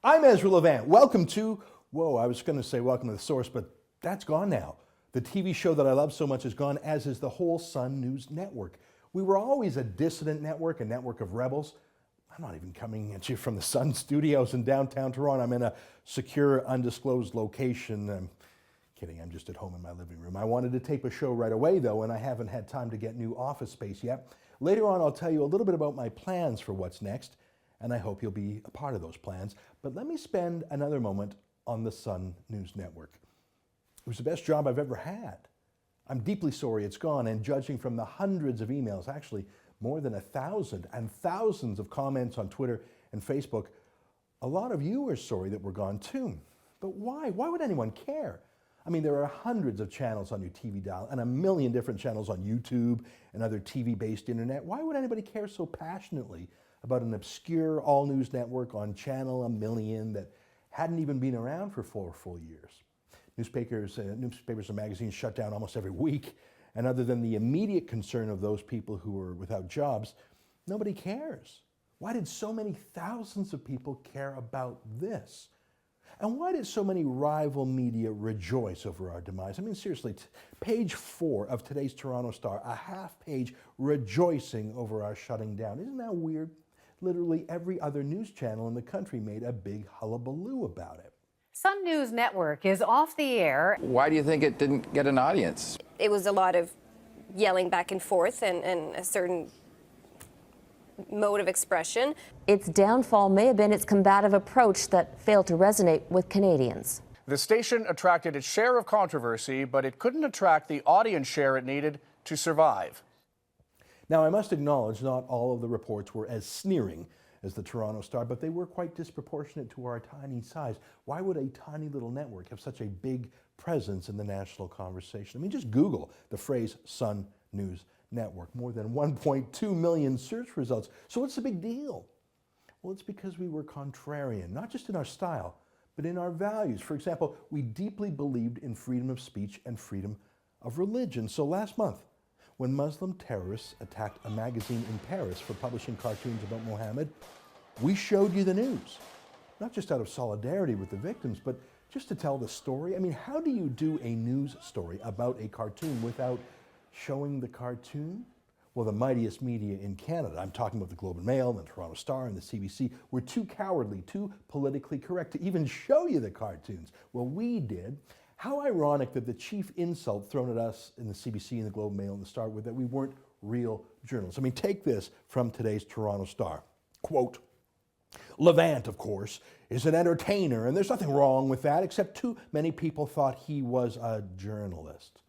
I'm Ezra Levant. Welcome to, I was going to say welcome to the source, but that's gone now. The TV show that I love so much is gone, as is the whole Sun News Network. We were always a dissident network, a network of rebels. I'm not even coming at you from the Sun studios in downtown Toronto. I'm in a secure, undisclosed location. I'm kidding, I'm just at home in my living room. I wanted to tape a show right away, though, and I haven't had time to get new office space yet. Later on, I'll tell you a little bit about my plans for what's next, and I hope you'll be a part of those plans. But let me spend another moment on the Sun News Network. It was the best job I've ever had. I'm deeply sorry it's gone, and judging from the hundreds of emails, actually more than 1,000, and thousands of comments on Twitter and Facebook, a lot of you are sorry that we're gone too. But why? Why would anyone care? I mean, there are hundreds of channels on your TV dial and a million different channels on YouTube and other TV-based internet. Why would anybody care so passionately about an obscure all-news network on channel a million that hadn't even been around for 4 full years? Newspapers and magazines shut down almost every week, and other than the immediate concern of those people who are without jobs, nobody cares. Why did so many thousands of people care about this? And why did so many rival media rejoice over our demise? I mean, seriously, page 4 of today's Toronto Star, a half page rejoicing over our shutting down. Isn't that weird? Literally every other news channel in the country made a big hullabaloo about it. Sun News Network is off the air. Why do you think it didn't get an audience? It was a lot of yelling back and forth and a certain mode of expression. Its downfall may have been its combative approach that failed to resonate with Canadians. The station attracted its share of controversy, but it couldn't attract the audience share it needed to survive. Now, I must acknowledge not all of the reports were as sneering as the Toronto Star, but they were quite disproportionate to our tiny size. Why would a tiny little network have such a big presence in the national conversation? I mean, just Google the phrase Sun News Network. More than 1.2 million search results. So what's the big deal? Well, it's because we were contrarian, not just in our style, but in our values. For example, we deeply believed in freedom of speech and freedom of religion. So last month, when Muslim terrorists attacked a magazine in Paris for publishing cartoons about Mohammed, we showed you the news. Not just out of solidarity with the victims, but just to tell the story. I mean, how do you do a news story about a cartoon without showing the cartoon? Well, the mightiest media in Canada, I'm talking about the Globe and Mail, and the Toronto Star, and the CBC, were too cowardly, too politically correct to even show you the cartoons. Well, we did. How ironic that the chief insult thrown at us in the CBC and the Globe and Mail and the Star was that we weren't real journalists. I mean, take this from today's Toronto Star. Quote, Levant, of course, is an entertainer, and there's nothing wrong with that, except too many people thought he was a journalist.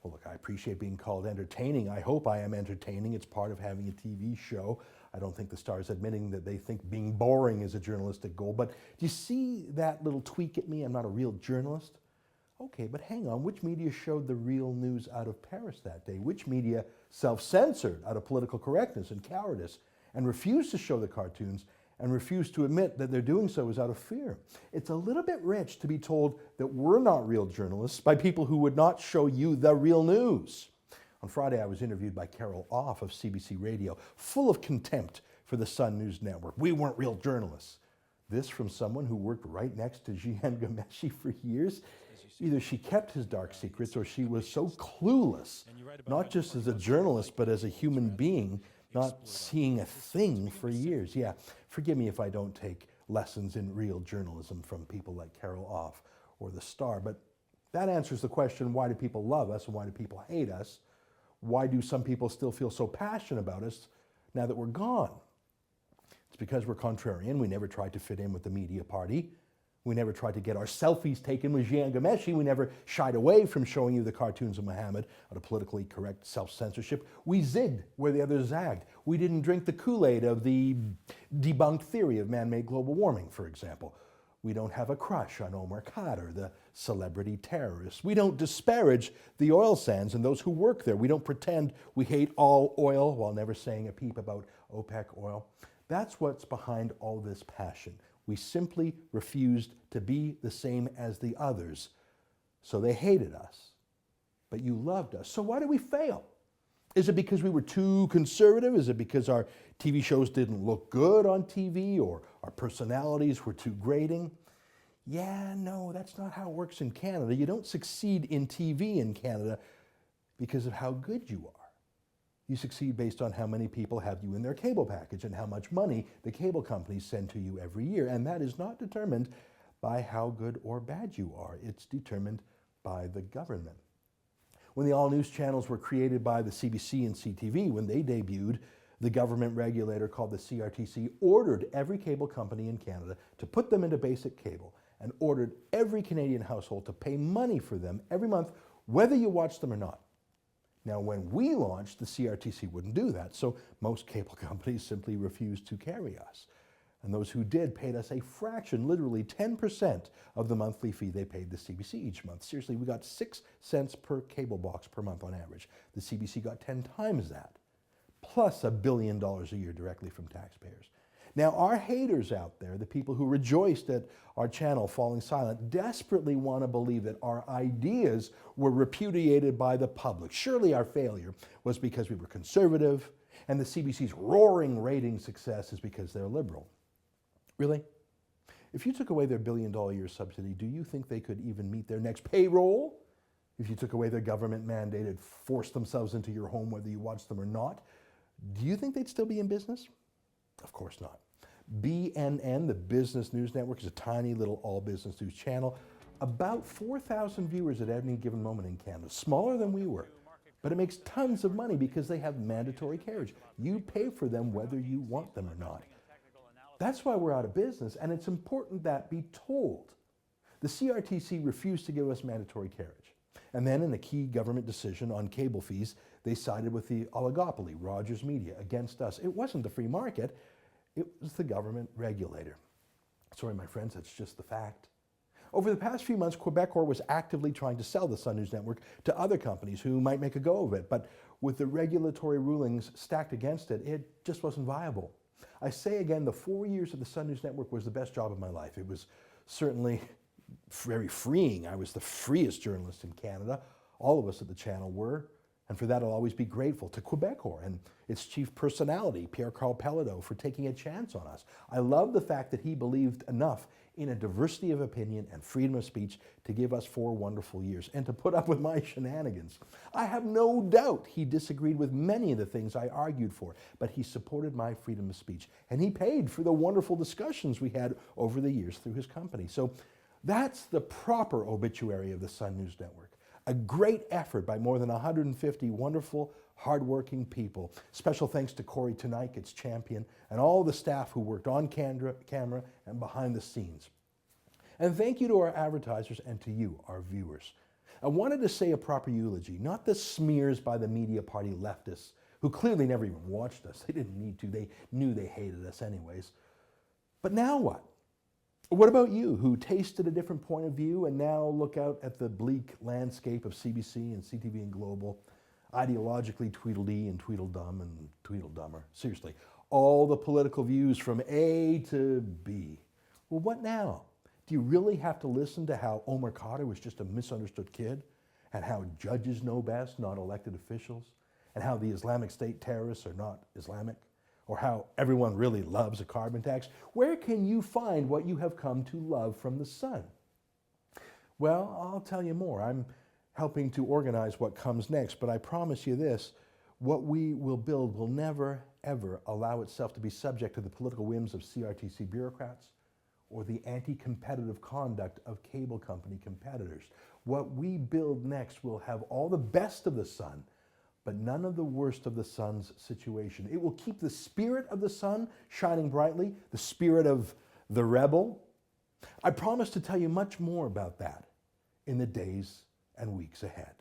Well, look, I appreciate being called entertaining. I hope I am entertaining. It's part of having a TV show. I don't think the Star is admitting that they think being boring is a journalistic goal. But do you see that little tweak at me? I'm not a real journalist. Okay, but hang on. Which media showed the real news out of Paris that day? Which media self-censored out of political correctness and cowardice and refused to show the cartoons and refused to admit that they're doing so is out of fear? It's a little bit rich to be told that we're not real journalists by people who would not show you the real news. On Friday, I was interviewed by Carol Off of CBC Radio, full of contempt for the Sun News Network. We weren't real journalists. This from someone who worked right next to Jian Ghomeshi for years. Either she kept his dark secrets or she was so clueless, not just as a journalist, but as a human being, not seeing a thing for years. Yeah, forgive me if I don't take lessons in real journalism from people like Carol Off or the Star, but that answers the question, why do people love us and why do people hate us? Why do some people still feel so passionate about us now that we're gone? It's because we're contrarian. We never tried to fit in with the media party. We never tried to get our selfies taken with Jian Ghomeshi. We never shied away from showing you the cartoons of Mohammed out of politically correct self-censorship. We zigged where the others zagged. We didn't drink the Kool-Aid of the debunked theory of man-made global warming, for example. We don't have a crush on Omar Khadr, the celebrity terrorist. We don't disparage the oil sands and those who work there. We don't pretend we hate all oil while never saying a peep about OPEC oil. That's what's behind all this passion. We simply refused to be the same as the others. So they hated us. But you loved us. So why did we fail? Is it because we were too conservative? Is it because our TV shows didn't look good on TV or our personalities were too grating? Yeah, no, that's not how it works in Canada. You don't succeed in TV in Canada because of how good you are. You succeed based on how many people have you in their cable package and how much money the cable companies send to you every year. And that is not determined by how good or bad you are. It's determined by the government. When the all-news channels were created by the CBC and CTV, when they debuted, the government regulator called the CRTC ordered every cable company in Canada to put them into basic cable and ordered every Canadian household to pay money for them every month, whether you watch them or not. Now, when we launched, the CRTC wouldn't do that, so most cable companies simply refused to carry us. And those who did paid us a fraction, literally 10% of the monthly fee they paid the CBC each month. Seriously, we got 6 cents per cable box per month on average. The CBC got 10 times that, plus $1 billion a year directly from taxpayers. Now, our haters out there, the people who rejoiced at our channel falling silent, desperately want to believe that our ideas were repudiated by the public. Surely our failure was because we were conservative, and the CBC's roaring rating success is because they're liberal. Really? If you took away their $1 billion a year subsidy, do you think they could even meet their next payroll? If you took away their government-mandated force themselves into your home whether you watch them or not, do you think they'd still be in business? Of course not. BNN, the Business News Network, is a tiny little all-business news channel. About 4,000 viewers at any given moment in Canada, smaller than we were. But it makes tons of money because they have mandatory carriage. You pay for them whether you want them or not. That's why we're out of business, and it's important that be told. The CRTC refused to give us mandatory carriage. And then in a key government decision on cable fees, they sided with the oligopoly, Rogers Media, against us. It wasn't the free market, it was the government regulator. Sorry, my friends, that's just the fact. Over the past few months, Quebecor was actively trying to sell the Sun News Network to other companies who might make a go of it, but with the regulatory rulings stacked against it, it just wasn't viable. I say again, the 4 years of the Sun News Network was the best job of my life. It was certainly very freeing. I was the freest journalist in Canada. All of us at the channel were. And for that, I'll always be grateful to Quebecor and its chief personality, Pierre-Carl Pelledeau, for taking a chance on us. I love the fact that he believed enough in a diversity of opinion and freedom of speech to give us 4 wonderful years and to put up with my shenanigans. I have no doubt he disagreed with many of the things I argued for, but he supported my freedom of speech. And he paid for the wonderful discussions we had over the years through his company. So that's the proper obituary of the Sun News Network. A great effort by more than 150 wonderful, hardworking people. Special thanks to Corey Tonight, its champion, and all the staff who worked on camera and behind the scenes. And thank you to our advertisers and to you, our viewers. I wanted to say a proper eulogy, not the smears by the media party leftists, who clearly never even watched us. They didn't need to. They knew they hated us anyways. But now what? What about you, who tasted a different point of view and now look out at the bleak landscape of CBC and CTV and Global, ideologically Tweedledee and Tweedledum and Tweedledummer? Seriously, all the political views from A to B. Well, what now? Do you really have to listen to how Omar Khadr was just a misunderstood kid, and how judges know best, not elected officials, and how the Islamic State terrorists are not Islamic? Or how everyone really loves a carbon tax? Where can you find what you have come to love from the Sun? Well, I'll tell you more. I'm helping to organize what comes next, but I promise you this, what we will build will never, ever allow itself to be subject to the political whims of CRTC bureaucrats or the anti-competitive conduct of cable company competitors. What we build next will have all the best of the Sun, but none of the worst of the Sun's situation. It will keep the spirit of the Sun shining brightly, the spirit of the rebel. I promise to tell you much more about that in the days and weeks ahead.